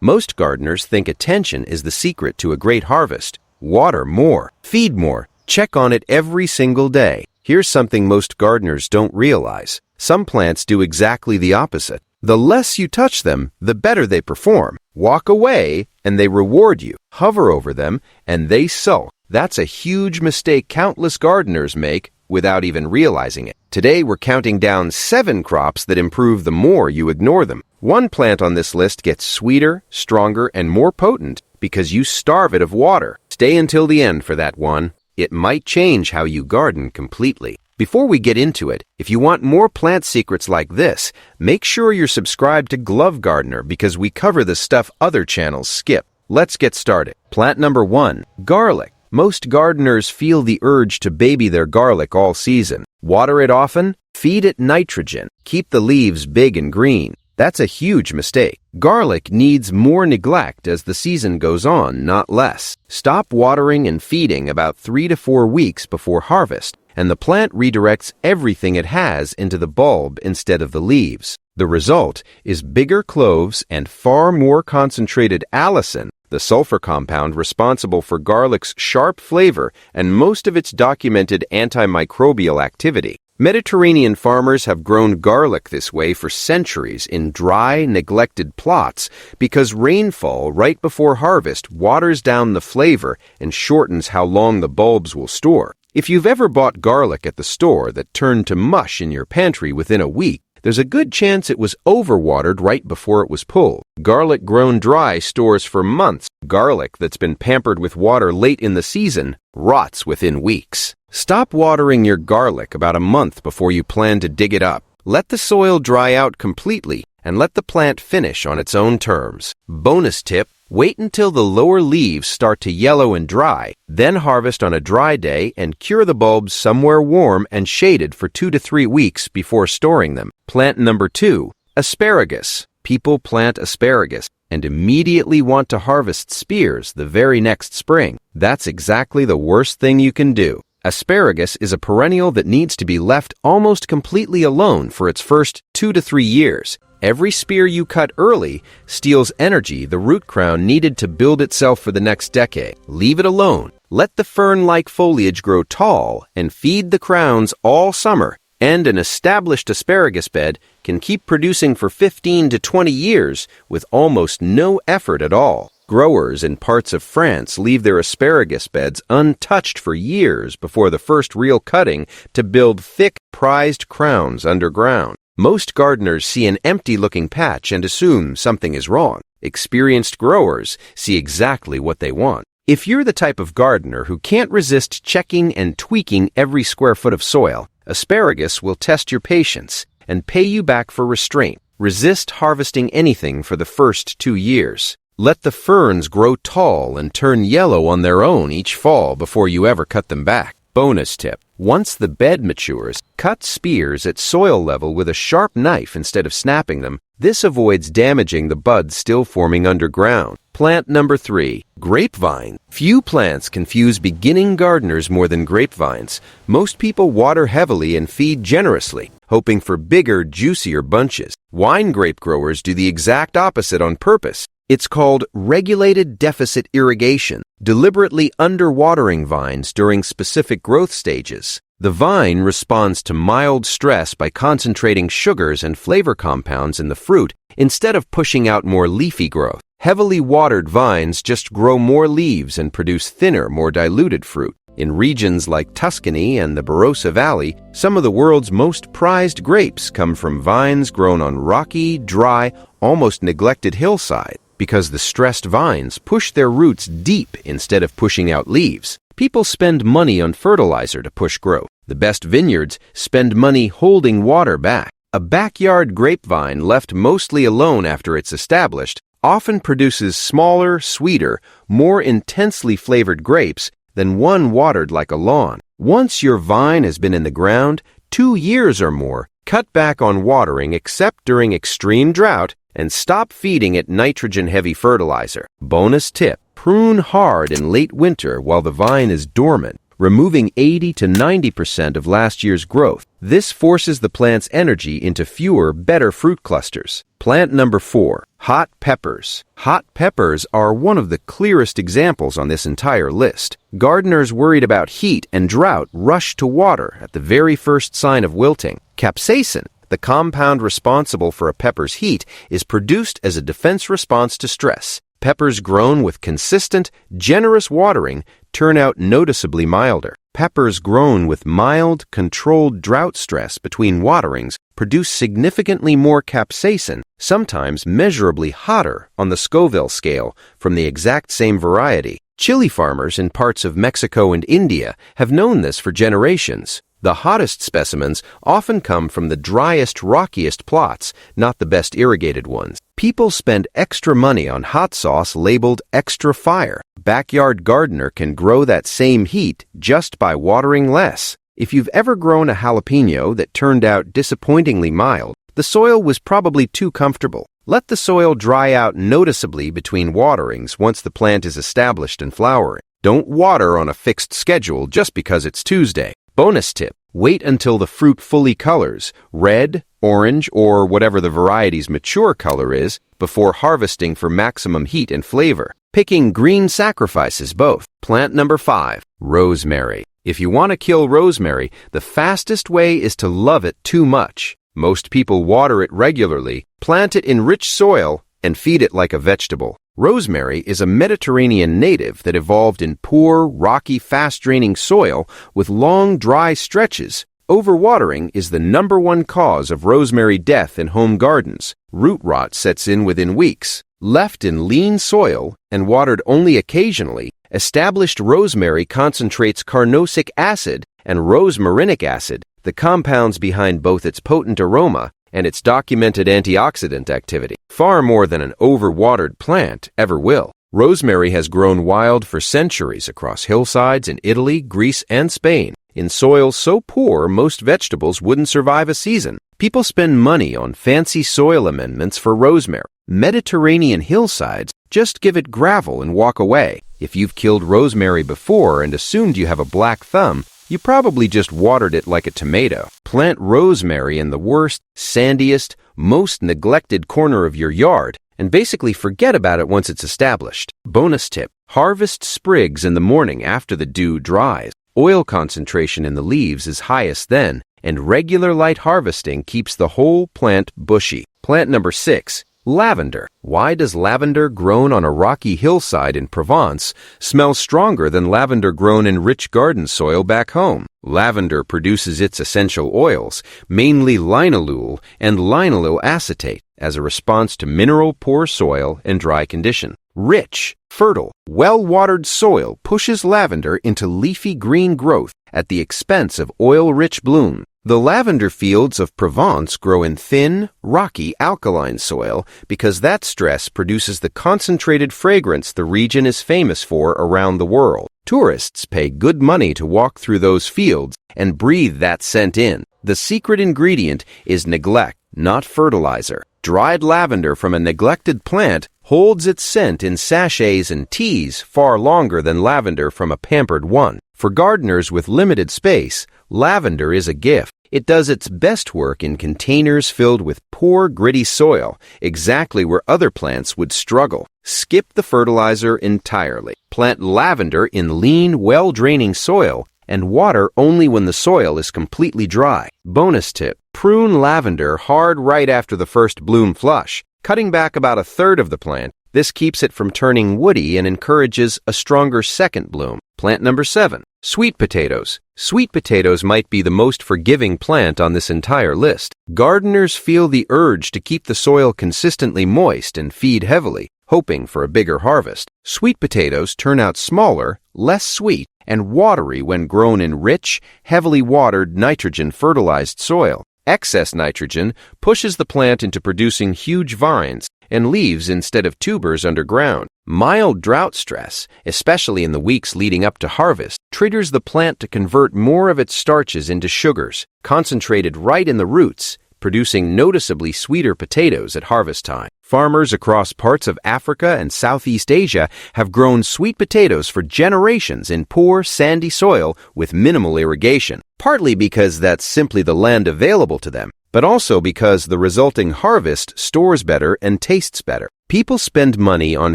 Most gardeners think attention is the secret to a great harvest. Water more, feed more, check on it every single day. Here's something most gardeners don't realize. Some plants do exactly the opposite. The less you touch them, the better they perform. Walk away, and they reward you. Hover over them, and they sulk. That's a huge mistake countless gardeners make without even realizing it. Today, we're counting down 7 crops that improve the more you ignore them. One plant on this list gets sweeter, stronger, and more potent because you starve it of water. Stay until the end for that one. It might change how you garden completely. Before we get into it, if you want more plant secrets like this, make sure you're subscribed to Glove Gardener because we cover the stuff other channels skip. Let's get started. Plant number 1, garlic. Most gardeners feel the urge to baby their garlic all season. Water it often, feed it nitrogen, keep the leaves big and green. That's a huge mistake. Garlic needs more neglect as the season goes on, not less. Stop watering and feeding about 3 to 4 weeks before harvest, and the plant redirects everything it has into the bulb instead of the leaves. The result is bigger cloves and far more concentrated allicin, the sulfur compound responsible for garlic's sharp flavor and most of its documented antimicrobial activity. Mediterranean farmers have grown garlic this way for centuries in dry, neglected plots because rainfall right before harvest waters down the flavor and shortens how long the bulbs will store. If you've ever bought garlic at the store that turned to mush in your pantry within a week, there's a good chance it was overwatered right before it was pulled. Garlic grown dry stores for months. Garlic that's been pampered with water late in the season rots within weeks. Stop watering your garlic about a month before you plan to dig it up. Let the soil dry out completely and let the plant finish on its own terms. Bonus tip: wait until the lower leaves start to yellow and dry, then harvest on a dry day and cure the bulbs somewhere warm and shaded for 2 to 3 weeks before storing them. Plant number 2, asparagus. People plant asparagus and immediately want to harvest spears the very next spring. That's exactly the worst thing you can do. Asparagus is a perennial that needs to be left almost completely alone for its first 2 to 3 years. Every spear you cut early steals energy the root crown needed to build itself for the next decade. Leave it alone. Let the fern-like foliage grow tall and feed the crowns all summer. And an established asparagus bed can keep producing for 15 to 20 years with almost no effort at all. Growers in parts of France leave their asparagus beds untouched for years before the first real cutting to build thick, prized crowns underground. Most gardeners see an empty-looking patch and assume something is wrong. Experienced growers see exactly what they want. If you're the type of gardener who can't resist checking and tweaking every square foot of soil, asparagus will test your patience and pay you back for restraint. Resist harvesting anything for the first 2 years. Let the ferns grow tall and turn yellow on their own each fall before you ever cut them back. Bonus tip: once the bed matures, cut spears at soil level with a sharp knife instead of snapping them. This avoids damaging the buds still forming underground. Plant number 3, grapevine. Few plants confuse beginning gardeners more than grapevines. Most people water heavily and feed generously, hoping for bigger, juicier bunches. Wine grape growers do the exact opposite on purpose. It's called regulated deficit irrigation, deliberately underwatering vines during specific growth stages. The vine responds to mild stress by concentrating sugars and flavor compounds in the fruit instead of pushing out more leafy growth. Heavily watered vines just grow more leaves and produce thinner, more diluted fruit. In regions like Tuscany and the Barossa Valley, some of the world's most prized grapes come from vines grown on rocky, dry, almost neglected hillsides. Because the stressed vines push their roots deep instead of pushing out leaves. People spend money on fertilizer to push growth. The best vineyards spend money holding water back. A backyard grapevine left mostly alone after it's established often produces smaller, sweeter, more intensely flavored grapes than one watered like a lawn. Once your vine has been in the ground 2 years or more, cut back on watering except during extreme drought and stop feeding it nitrogen-heavy fertilizer. Bonus tip: prune hard in late winter while the vine is dormant. removing 80 to 90% of last year's growth. This forces the plant's energy into fewer, better fruit clusters. Plant number 4, hot peppers. Hot peppers are one of the clearest examples on this entire list. Gardeners worried about heat and drought rush to water at the very first sign of wilting. Capsaicin, the compound responsible for a pepper's heat, is produced as a defense response to stress. Peppers grown with consistent, generous watering turn out noticeably milder. Peppers grown with mild, controlled drought stress between waterings produce significantly more capsaicin, sometimes measurably hotter on the Scoville scale, from the exact same variety. Chili farmers in parts of Mexico and India have known this for generations. The hottest specimens often come from the driest, rockiest plots, not the best irrigated ones. People spend extra money on hot sauce labeled extra fire. Backyard gardener can grow that same heat just by watering less. If you've ever grown a jalapeno that turned out disappointingly mild, the soil was probably too comfortable. Let the soil dry out noticeably between waterings once the plant is established and flowering. Don't water on a fixed schedule just because it's Tuesday. Bonus tip: wait until the fruit fully colors, red, orange, or whatever the variety's mature color is, before harvesting for maximum heat and flavor. Picking green sacrifices both. Plant number 5, rosemary. If you want to kill rosemary, the fastest way is to love it too much. Most people water it regularly, plant it in rich soil, and feed it like a vegetable. Rosemary is a Mediterranean native that evolved in poor, rocky, fast-draining soil with long, dry stretches. Overwatering is the #1 cause of rosemary death in home gardens. Root rot sets in within weeks. Left in lean soil and watered only occasionally, established rosemary concentrates carnosic acid and rosmarinic acid, the compounds behind both its potent aroma and its documented antioxidant activity, far more than an overwatered plant ever will. Rosemary has grown wild for centuries across hillsides in Italy, Greece, and Spain, in soil so poor most vegetables wouldn't survive a season. People spend money on fancy soil amendments for rosemary. Mediterranean hillsides just give it gravel and walk away. If you've killed rosemary before and assumed you have a black thumb, you probably just watered it like a tomato. Plant rosemary in the worst, sandiest, most neglected corner of your yard and basically forget about it once it's established. Bonus tip: harvest sprigs in the morning after the dew dries. Oil concentration in the leaves is highest then, and regular light harvesting keeps the whole plant bushy. Plant number 6, lavender. Why does lavender grown on a rocky hillside in Provence smell stronger than lavender grown in rich garden soil back home? Lavender produces its essential oils, mainly linalool and linalool acetate, as a response to mineral-poor soil and dry condition. Rich, fertile, well-watered soil pushes lavender into leafy green growth at the expense of oil-rich bloom. The lavender fields of Provence grow in thin, rocky, alkaline soil because that stress produces the concentrated fragrance the region is famous for around the world. Tourists pay good money to walk through those fields and breathe that scent in. The secret ingredient is neglect, not fertilizer. Dried lavender from a neglected plant holds its scent in sachets and teas far longer than lavender from a pampered one. For gardeners with limited space, lavender is a gift. It does its best work in containers filled with poor, gritty soil, exactly where other plants would struggle. Skip the fertilizer entirely. Plant lavender in lean, well-draining soil and water only when the soil is completely dry. Bonus tip: prune lavender hard right after the first bloom flush, cutting back about 1/3 of the plant. This keeps it from turning woody and encourages a stronger second bloom. Plant number 7, sweet potatoes. Sweet potatoes might be the most forgiving plant on this entire list. Gardeners feel the urge to keep the soil consistently moist and feed heavily, hoping for a bigger harvest. Sweet potatoes turn out smaller, less sweet, and watery when grown in rich, heavily watered, nitrogen-fertilized soil. Excess nitrogen pushes the plant into producing huge vines and leaves instead of tubers underground. Mild drought stress, especially in the weeks leading up to harvest, triggers the plant to convert more of its starches into sugars, concentrated right in the roots, producing noticeably sweeter potatoes at harvest time. Farmers across parts of Africa and Southeast Asia have grown sweet potatoes for generations in poor, sandy soil with minimal irrigation, partly because that's simply the land available to them, but also because the resulting harvest stores better and tastes better. People spend money on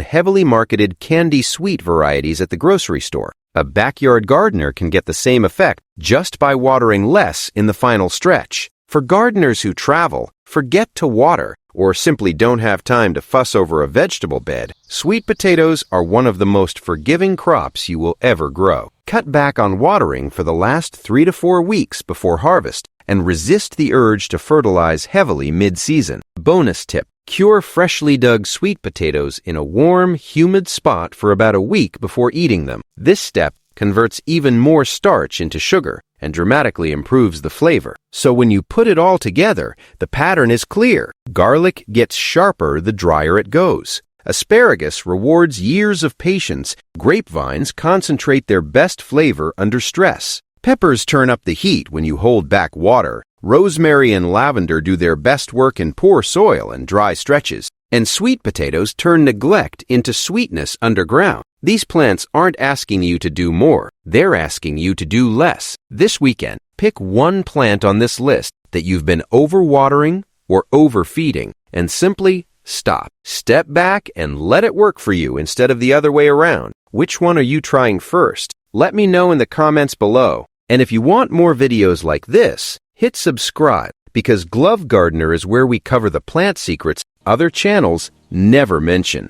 heavily marketed candy sweet varieties at the grocery store. A backyard gardener can get the same effect just by watering less in the final stretch. For gardeners who travel, forget to water, or simply don't have time to fuss over a vegetable bed, sweet potatoes are one of the most forgiving crops you will ever grow. Cut back on watering for the last 3 to 4 weeks before harvest and resist the urge to fertilize heavily mid-season. Bonus tip: cure freshly dug sweet potatoes in a warm, humid spot for about a week before eating them. This step converts even more starch into sugar and dramatically improves the flavor. So when you put it all together, the pattern is clear. Garlic gets sharper the drier it goes. Asparagus rewards years of patience. Grapevines concentrate their best flavor under stress. Peppers turn up the heat when you hold back water. Rosemary and lavender do their best work in poor soil and dry stretches. And sweet potatoes turn neglect into sweetness underground. These plants aren't asking you to do more. They're asking you to do less. This weekend, pick one plant on this list that you've been overwatering or overfeeding and simply stop. Step back and let it work for you instead of the other way around. Which one are you trying first? Let me know in the comments below. And if you want more videos like this, hit subscribe, because Glove Gardener is where we cover the plant secrets other channels never mention.